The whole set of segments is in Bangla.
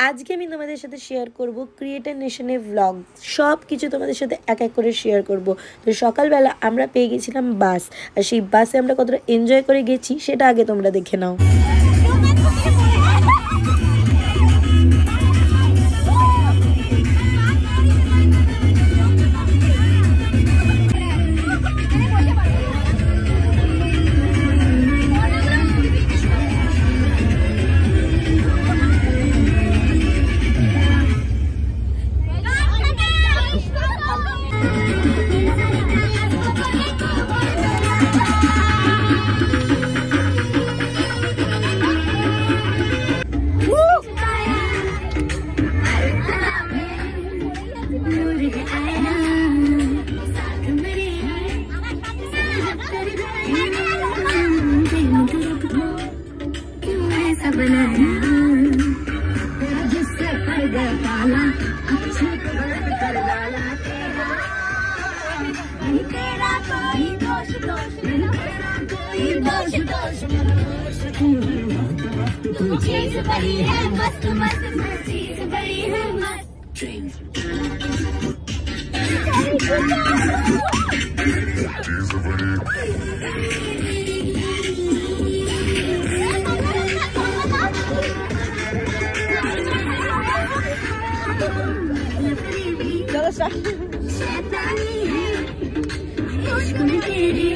আজকে আমি তোমাদের সাথে শেয়ার করব ক্রিয়েটর নেশনের ব্লগ। সব কিছু তোমাদের সাথে এক এক করে শেয়ার করব। তো সকালবেলা আমরা পেয়ে গেছিলাম বাস, আর সেই বাসে আমরা কতটা এনজয় করে গেছি সেটা আগে তোমরা দেখে নাও। चीज़ बड़ी है मस्त मस्त चीज़ बड़ी है मस्त चलो शैतानी है खुशबू तेरी।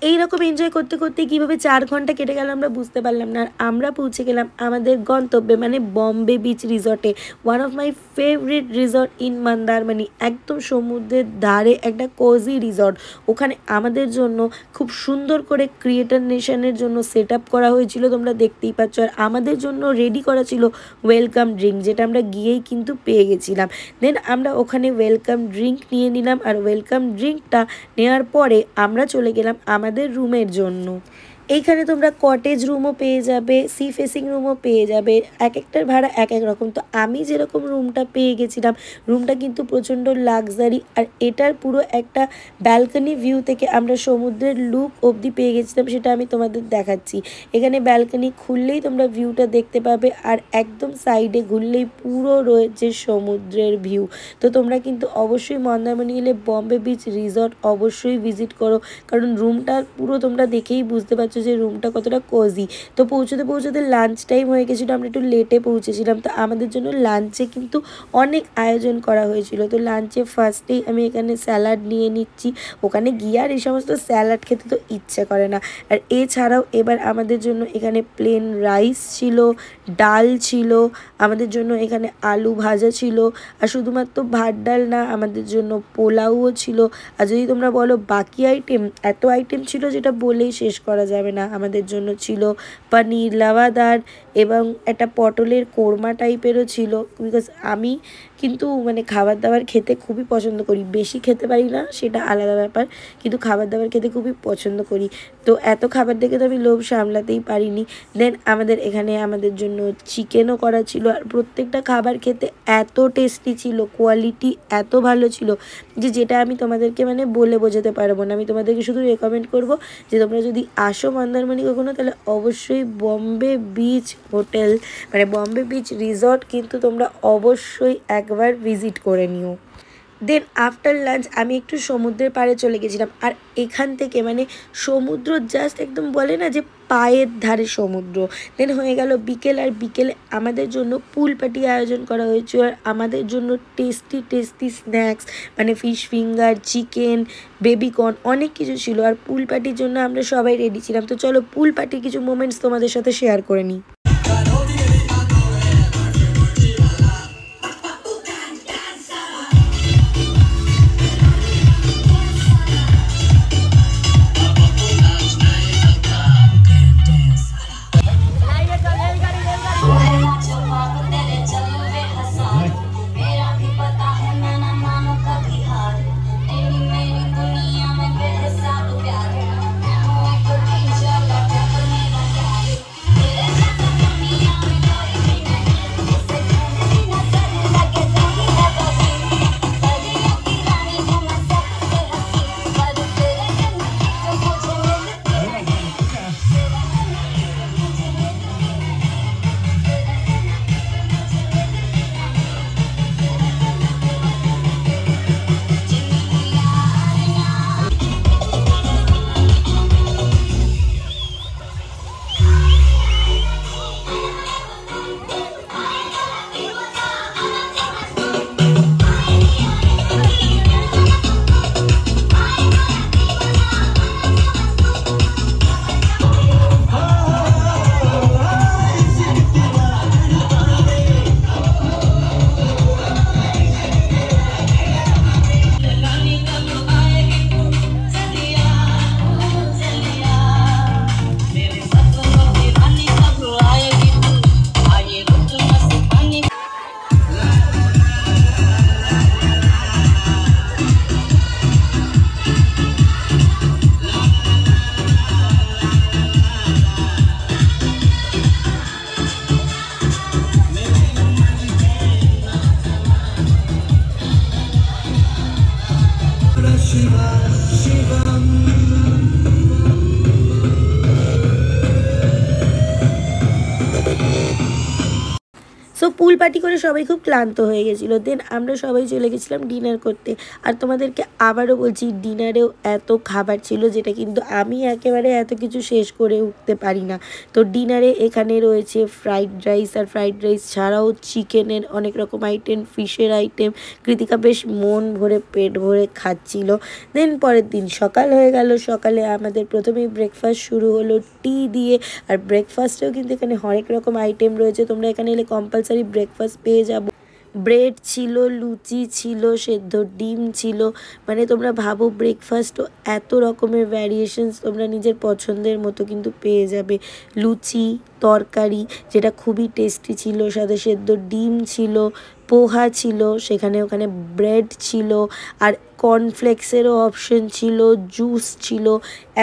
এইরকম এনজয় করতে করতে কীভাবে 4 ঘন্টা কেটে গেল আমরা বুঝতে পারলাম না। আর আমরা পৌঁছে গেলাম আমাদের গন্তব্যে, মানে বম্বে বিচ রিসর্টে। One of my favourite resort in Mandarmani, একদম সমুদ্রের ধারে একটা কোজি রিসর্ট। ওখানে আমাদের জন্য খুব সুন্দর করে ক্রিয়েটর নেশনের জন্য সেট আপ করা হয়েছিল, তোমরা দেখতেই পাচ্ছ। আর আমাদের জন্য রেডি করা ছিল ওয়েলকাম ড্রিঙ্ক, যেটা আমরা গিয়েই কিন্তু পেয়ে গেছিলাম। দেন আমরা ওখানে ওয়েলকাম ড্রিঙ্ক নিয়ে নিলাম, আর ওয়েলকাম ড্রিঙ্কটা নেওয়ার পরে আমরা চলে গেলাম আমাদের রুমের জন্য। এইখানে তোমরা কটেজ রুমও পেয়ে যাবে, সি ফেসিং রুমও পেয়ে যাবে, এক একটার ভাড়া এক এক রকম। তো আমি যেরকম রুমটা পেয়ে গেছিলাম, রুমটা কিন্তু প্রচণ্ড লাক্সারি, আর এটার পুরো একটা ব্যালকনি ভিউ থেকে আমরা সমুদ্রের লুক অবধি পেয়ে গেছিলাম, সেটা আমি তোমাদের দেখাচ্ছি। এখানে ব্যালকনি খুললেই তোমরা ভিউটা দেখতে পাবে, আর একদম সাইডে ঘুরলেই পুরো রয়েছে সমুদ্রের ভিউ। তো তোমরা কিন্তু অবশ্যই মন্দারমণি এলে বম্বে বিচ রিসর্ট অবশ্যই ভিজিট করো, কারণ রুমটা পুরো তোমরা দেখেই বুঝতে পারছো যে রুমটা কতটা কোজি। তো পৌঁছতে পৌঁছতে লাঞ্চ টাইম হয়ে গেছিলো, আমরা একটু লেটে পৌঁছেছিলাম। তো আমাদের জন্য লাঞ্চে কিন্তু অনেক আয়োজন করা হয়েছিল। তো লাঞ্চে ফার্স্টেই আমি এখানে স্যালাড নিয়ে নিচ্ছি। ওখানে গিয়ে আর এই সমস্ত স্যালাড খেতে তো ইচ্ছে করে না। আর এছাড়াও এবার আমাদের জন্য এখানে প্লেন রাইস ছিল, ডাল ছিল, আমাদের জন্য এখানে আলু ভাজা ছিল, আর শুধুমাত্র ভাত ডাল না, আমাদের জন্য পোলাওও ছিল। আর যদি তোমরা বলো বাকি আইটেম, এত আইটেম ছিল যেটা বলেই শেষ করা যাবে না। আমাদের জন্য ছিল পনির লাওয়াদার এবং একটা পটলের কোরমা টাইপেরও ছিল, বিকজ আমি কিন্তু মানে খাবার দাবার খেতে খুবই পছন্দ করি। বেশি খেতে পারি না, সেটা আলাদা ব্যাপার, কিন্তু খাবার দাবার খেতে খুবই পছন্দ করি। তো এত খাবার দেখে তো আমি লোভ সামলাতেই পারিনি। দেন আমাদের এখানে আমাদের জন্য চিকেনও করা ছিল, আর প্রত্যেকটা খাবার খেতে এত টেস্টি ছিল, কোয়ালিটি এত ভালো ছিল যে যেটা আমি তোমাদেরকে মানে বলে বোঝাতে পারবো না। আমি তোমাদেরকে শুধু রেকমেন্ড করবো যে তোমরা যদি আসো মন্দারমণি কখনো, তাহলে অবশ্যই বম্বে বিচ হোটেল মানে বম্বে বিচ রিসর্ট কিন্তু তোমরা অবশ্যই একবার ভিজিট করে নিও। দেন আফটার লাঞ্চ আমি একটু সমুদ্রের পাড়ে চলে গেছিলাম, আর এখান থেকে মানে সমুদ্র জাস্ট একদম বলে না যে পায়ের ধারে সমুদ্র। দেন হয়ে গেল বিকেল, আর বিকেলে আমাদের জন্য পুল পার্টি আয়োজন করা হয়েছিল, আর আমাদের জন্য টেস্টি টেস্টি স্ন্যাক্স মানে ফিশ ফিঙ্গার, চিকেন, বেবিকর্ন অনেক কিছু ছিল। আর পুল পার্টির জন্য আমরা সবাই রেডি ছিলাম। তো চলো পুল পার্টির কিছু মোমেন্টস তোমাদের সাথে শেয়ার করে নিই। সো পুল পার্টি করে সবাই খুব ক্লান্ত হয়ে গেছিলো। দেন আমরা সবাই চলে গেছিলাম ডিনার করতে। আর তোমাদেরকে আবারও বলছি, ডিনারেও এত খাবার ছিল যেটা কিন্তু আমি একেবারে এত কিছু শেষ করে উঠতে পারি না। তো ডিনারে এখানে রয়েছে ফ্রাইড রাইস, আর ফ্রাইড রাইস ছাড়াও চিকেনের অনেক রকম আইটেম, ফিশের আইটেম। কৃতিকা বেশ মন ভরে পেট ভরে খাচ্ছিল। দেন পরের দিন সকাল হয়ে গেল। সকালে আমাদের প্রথমেই ব্রেকফাস্ট শুরু হলো টি দিয়ে। আর ব্রেকফাস্টেও কিন্তু এখানে হরেক রকম আইটেম রয়েছে, তোমরা এখানে এলে কম্পালসারি ব্রেকফাস্ট পেয়ে যাবো। ব্রেড ছিল, লুচি ছিল, সেদ্ধ ডিম ছিল, মানে তোমরা ভাবো ব্রেকফাস্টও এত রকমের ভ্যারিয়েশনস তোমরা নিজের পছন্দের মতো কিন্তু পেয়ে যাবে। লুচি, তরকারি যেটা খুবই টেস্টি ছিল, সাথে সেদ্ধ ডিম ছিল, পোহা ছিল, ওখানে ব্রেড ছিল, আর কর্নফ্লেক্সেরও অপশন ছিল, জুস ছিল,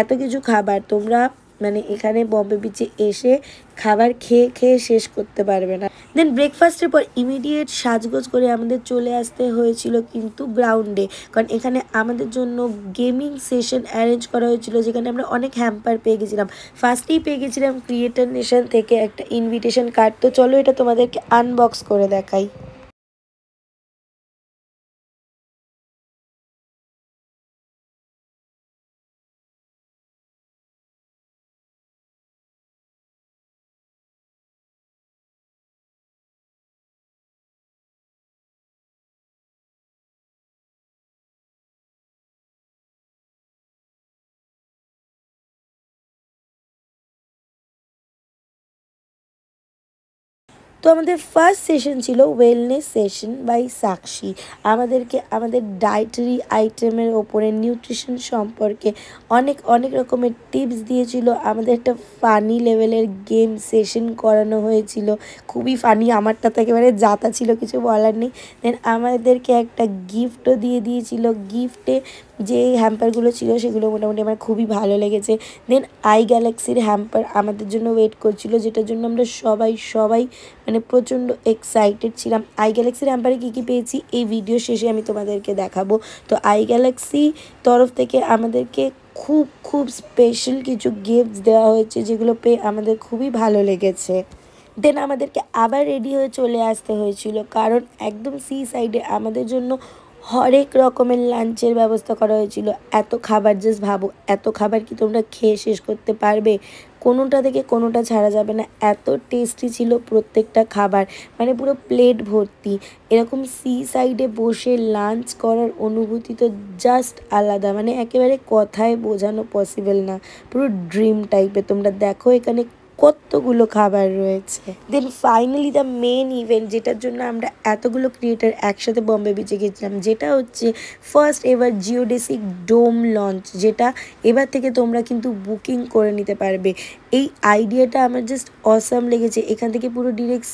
এত কিছু খাবার তোমরা মানে এখানে বম্বে বিচে এসে খাবার খেয়ে শেষ করতে পারবে না। দেন ব্রেকফাস্টের পর ইমিডিয়েট সাজগোজ করে আমাদের চলে আসতে হয়েছিল কিন্তু গ্রাউন্ডে, কারণ এখানে আমাদের জন্য গেমিং সেশন অ্যারেঞ্জ করা হয়েছিল, যেখানে আমরা অনেক হ্যাম্পার পেয়ে গেছিলাম। ফার্স্টেই পেয়ে গেছিলাম ক্রিয়েটর নেশন থেকে একটা ইনভিটেশন কার্ড। তো চলো এটা তোমাদেরকে আনবক্স করে দেখাই। তো আমাদের ফার্স্ট সেশন ছিল ওয়েলনেস সেশন বাই সাক্ষী। আমাদেরকে আমাদের ডায়েটারি আইটেমের ওপরে, নিউট্রিশন সম্পর্কে অনেক রকমের টিপস দিয়েছিল। আমাদের একটা ফানি লেভেলের গেম সেশন করানো হয়েছিল, খুবই ফানি। আমারটা তো একেবারে যাতা ছিল, কিছু বলার নেই। দেন আমাদেরকে একটা গিফটও দিয়ে দিয়েছিল। গিফটে যে হ্যাম্পারগুলো ছিল সেগুলো মোটামুটি আমার খুবই ভালো লেগেছে। দেন আই গ্যালাক্সির হ্যাম্পার আমাদের জন্য ওয়েট করছিল, যেটার জন্য আমরা সবাই মানে প্রচণ্ড এক্সাইটেড ছিলাম। আই গ্যালাক্সির হ্যাম্পারে কী পেয়েছি এই ভিডিও শেষে আমি তোমাদেরকে দেখাবো। তো আই গ্যালাক্সি তরফ থেকে আমাদেরকে খুব স্পেশাল কিছু গিফটস দেওয়া হয়েছে, যেগুলো পেয়ে আমাদের খুবই ভালো লেগেছে। দেন আমাদেরকে আবার রেডি হয়ে চলে আসতে হয়েছিল, কারণ একদম সি সাইডে আমাদের জন্য হরেক রকমের লাঞ্চের ব্যবস্থা করা হয়েছিল। এত খাবার, জাস্ট ভাবো এত খাবার কি তোমরা খেয়ে শেষ করতে পারবে? কোনোটা থেকে কোনোটা ছাড়া যাবে না, এত টেস্টি ছিল প্রত্যেকটা খাবার, মানে পুরো প্লেট ভর্তি। এরকম সি সাইডে বসে লাঞ্চ করার অনুভূতি তো জাস্ট আলাদা, মানে একেবারে কথায় বোঝানো পসিবল না, পুরো ড্রিম টাইপের। তোমরা দেখো এখানে কতগুলো খাবার রয়েছে। Then finally the main event, যেটার জন্য আমরা এতগুলো ক্রিয়েটার একসাথে বম্বে বিচে গেছিলাম, যেটা হচ্ছে ফার্স্ট এভার জিওডেসিক ডোম লঞ্চ, যেটা এবার থেকে তোমরা কিন্তু বুকিং করে নিতে পারবে। এই আইডিয়াটা আমার জাস্ট অসাম লেগেছে। এখান থেকে পুরো ডিরেক্ট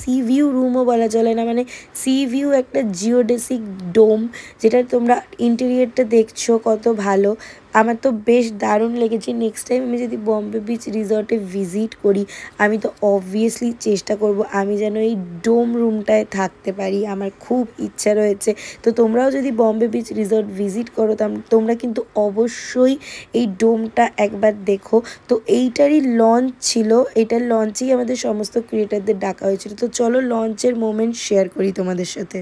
সি ভিউ রুমও বলা চলে না, মানে সি ভিউ একটা জিওডেসিক ডোম, যেটা তোমরা ইন্টেরিয়রটা দেখছো কত ভালো। আমার তো বেশ দারুণ লেগেছে। নেক্সট টাইম আমি যদি বম্বে বিচ রিসর্টে ভিজিট করি, আমি তো অবভিয়াসলি চেষ্টা করব আমি যেন এই ডোম রুমটায় থাকতে পারি, আমার খুব ইচ্ছা রয়েছে। তো তোমরাও যদি বম্বে বিচ রিসর্ট ভিজিট করো, তোমরা কিন্তু অবশ্যই এই ডোমটা একবার দেখো। তো এইটারই লঞ্চ ছিল, এটার লঞ্চেই আমাদের সমস্ত ক্রিয়েটারদের ডাকা হয়েছিল। তো চলো লঞ্চের মোমেন্ট শেয়ার করি তোমাদের সাথে।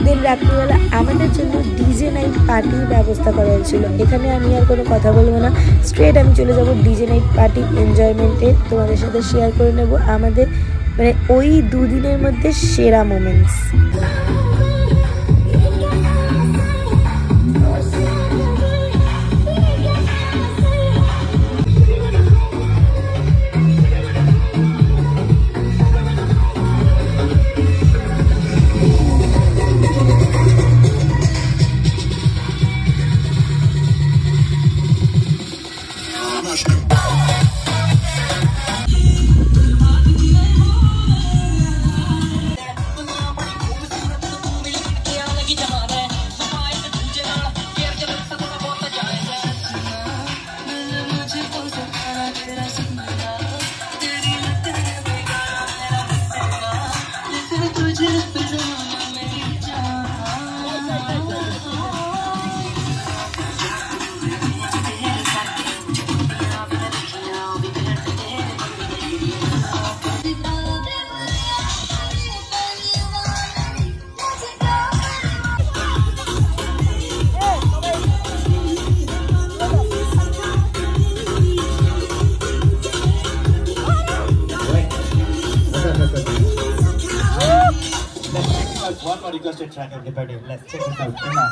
দেন রাত্রিবেলা আমাদের জন্য ডিজে নাইট পার্টির ব্যবস্থা করা হয়েছিল। এখানে আমি আর কোনো কথা বলবো না, স্ট্রেট আমি চলে যাব ডিজে নাইট পার্টি এনজয়মেন্টে। তোমাদের সাথে শেয়ার করে নেব আমাদের মানে ওই দুদিনের মধ্যে সেরা moments. birthday. Let's check it out. Come on.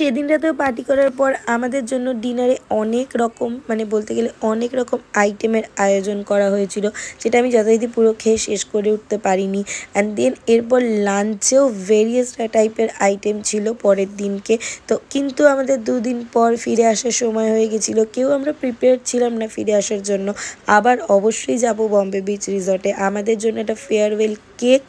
সেদিন রাতেও পার্টি করার পর আমাদের জন্য ডিনারে অনেক রকম মানে বলতে গেলে অনেক রকম আইটেমের আয়োজন করা হয়েছিল, যেটা আমি যথারীতি পুরো খেয়ে শেষ করে উঠতে পারিনি। অ্যান্ড দেন এরপর লাঞ্চেও ভেরিয়াস টাইপের আইটেম ছিল পরের দিনকে। তো কিন্তু আমাদের দুদিন পর ফিরে আসার সময় হয়ে গেছিলো, কেউ আমরা প্রিপেয়ার্ড ছিলাম না ফিরে আসার জন্য। আবার অবশ্যই যাব বম্বে বিচ রিসর্টে। আমাদের জন্য একটা ফেয়ারওয়েল কেক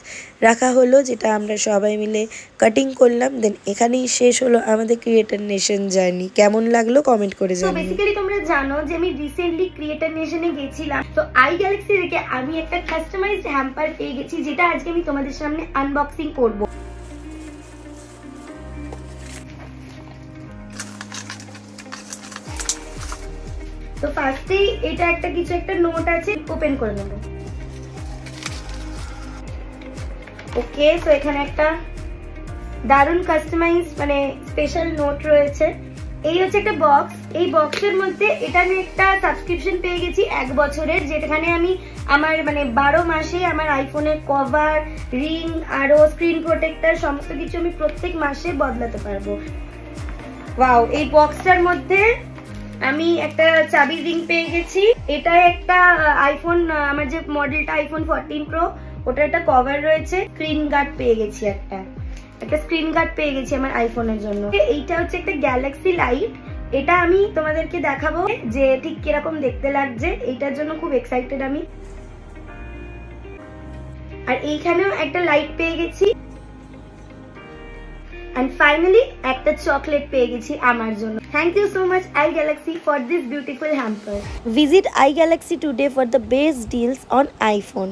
রাখা হলো, যেটা আমরা সবাই মিলে কাটিং করলাম। দেন এখানেই শেষ হলো আমাদের ক্রিয়েটর নেশন জার্নি। কেমন লাগলো কমেন্ট করে জানাও। বেসিক্যালি তোমরা জানো যে আমি রিসেন্টলি ক্রিয়েটর নেশনে গেছিলাম, তো আই গ্যালাক্সি থেকে আমি একটা কাস্টমাইজড হ্যাম্পার পেয়ে গেছি, যেটা আজকে আমি তোমাদের সামনে আনবক্সিং করব। তো ফার্স্টেই এটা একটা কিছু একটা নোট আছে, ওপেন করে নেব। ওকে, তো এখানে একটা দারুন কাস্টমাইজ মানে স্পেশাল নোট রয়েছে। এই হচ্ছে একটা বক্স। এই বক্সের মধ্যে এটা আমি একটা সাবস্ক্রিপশন পেয়ে গেছি 1 বছরের, যেখানে আমি আমার মানে 12 মাসে আমার আইফোনের কভার, রিং, আরো স্ক্রিন প্রোটেক্টর সমস্ত কিছু আমি প্রত্যেক মাসে বদলাতে পারবো। ওয়াও, এই বক্সটার মধ্যে আমি একটা চাবি রিং পেয়ে গেছি। এটা একটা আইফোন, আমার যে মডেলটা আইফোন 14 প্রো, ওটার একটা কভার রয়েছে। স্ক্রিন গার্ড পেয়ে গেছি, একটা স্ক্রিন গার্ড পেয়ে গেছি আমার আইফোনের জন্য। এইটা হচ্ছে একটা গ্যালাক্সি লাইট। এটা আমি তোমাদেরকে দেখাবো যে ঠিক কিরকম দেখতে লাগছে, এইটার জন্য খুব এক্সাইটেড আমি। আর এইখানেও একটা লাইট পেয়ে গেছি। And finally একটা চকলেট পেয়ে গেছি আমার জন্য। Thank you so much iGalaxy for this beautiful hamper. Visit iGalaxy today for the best deals on iPhone.